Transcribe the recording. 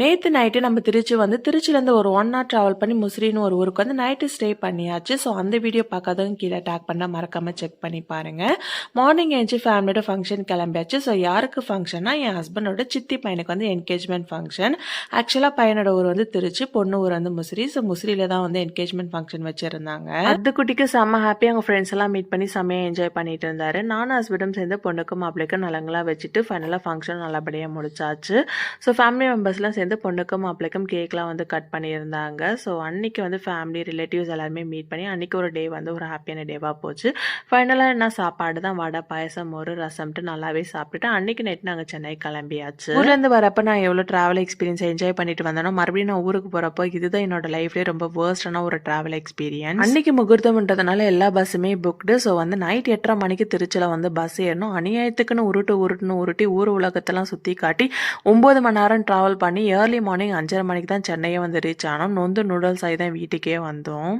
நேத்து நைட்டு நம்ம திருச்சிலேருந்து ஒரு 1 ஹவர் ட்ராவல் பண்ணி முசிறின்னு ஒரு ஊருக்கு வந்து நைட்டு ஸ்டே பண்ணியாச்சு. ஸோ அந்த வீடியோ பார்க்காதவங்க கீழே டேக் பண்ண மறக்காம செக் பண்ணி பாருங்க. மார்னிங் எழுந்துச்சு ஃபேமிலியோட ஃபங்க்ஷன் கிளம்பியாச்சு. ஸோ யாருக்கு ஃபங்க்ஷன்னா என் ஹஸ்பண்டோட சித்தி பையனுக்கு வந்து என்கேஜ்மெண்ட் ஃபங்க்ஷன். ஆக்சுவலாக பையனோட ஊர் வந்து திருச்சி, பொண்ணு ஊர் வந்து முசிறி. ஸோ முசிறியில் தான் வந்து என்கேஜ்மெண்ட் ஃபங்க்ஷன் வச்சுருந்தாங்க. அது குட்டிக்கு செம்ம ஹாப்பி. அவங்க ஃப்ரெண்ட்ஸ் எல்லாம் மீட் பண்ணி செம்மையாக என்ஜாய் பண்ணிட்டு இருந்தாரு. நானும் ஹஸ்பண்டும் சேர்ந்து பொண்ணுக்கும் மாப்பிள்ளைக்கும் நலங்களாக வச்சுட்டு ஃபைனலாக ஃபங்க்ஷன் நல்லபடியாக முடிச்சாச்சு. ஸோ ஃபேமிலி மெம்பர்ஸ்லாம் சேர்ந்து பொண்ணுக்கும் மாப்பிள்ளைக்கும் கேக்லாம் வந்து கட் பண்ணியிருந்தாங்க. ஸோ அன்னைக்கு வந்து ஃபேமிலி ரிலேட்டிவ்ஸ் எல்லாருமே மீட் பண்ணி அன்னைக்கு ஒரு டே வந்து ஒரு ஹாப்பியான டேவாக போச்சு. ஃபைனலாக என்ன சாப்பாடு தான் வடை, பாயசம், மோர், ரசம்ட்டு நல்லாவே சாப்பிட்டுட்டு அன்னைக்கு நைட் நாங்கள் சென்னை கிளம்பியாச்சு. ஊர்லேருந்து வரப்போ நான் எவ்வளோ ட்ராவல் எக்ஸ்பீரியன்ஸ் என்ஜாய் பண்ணிட்டு வந்தேனோ, மறுபடியும் நான் ஊருக்கு போகிறப்போ இதுதான் என்னோட லைஃப்லேயே ரொம்ப வேர்ஸ்டான ஒரு ட்ராவல் எக்ஸ்பீரியன்ஸ். அன்னைக்கு முகூர்த்தம்ன்றதுனால எல்லா பஸ்ஸுமே புக்டு. ஸோ வந்து நைட் 8:30 மணிக்கு திருச்சியில் வந்து பஸ் ஏறணும். அநியாயத்துக்குன்னு உருட்டி ஊர் உலகத்தெல்லாம் சுற்றி காட்டி 9 மணி நேரம் ட்ராவல் பண்ணி ஏர்லி மார்னிங் 5:30 மணிக்கு தான் சென்னையே வந்து ரீச் ஆனோம். நொந்து நூடுல்ஸ் ஆகி தான் வீட்டுக்கே வந்தோம்.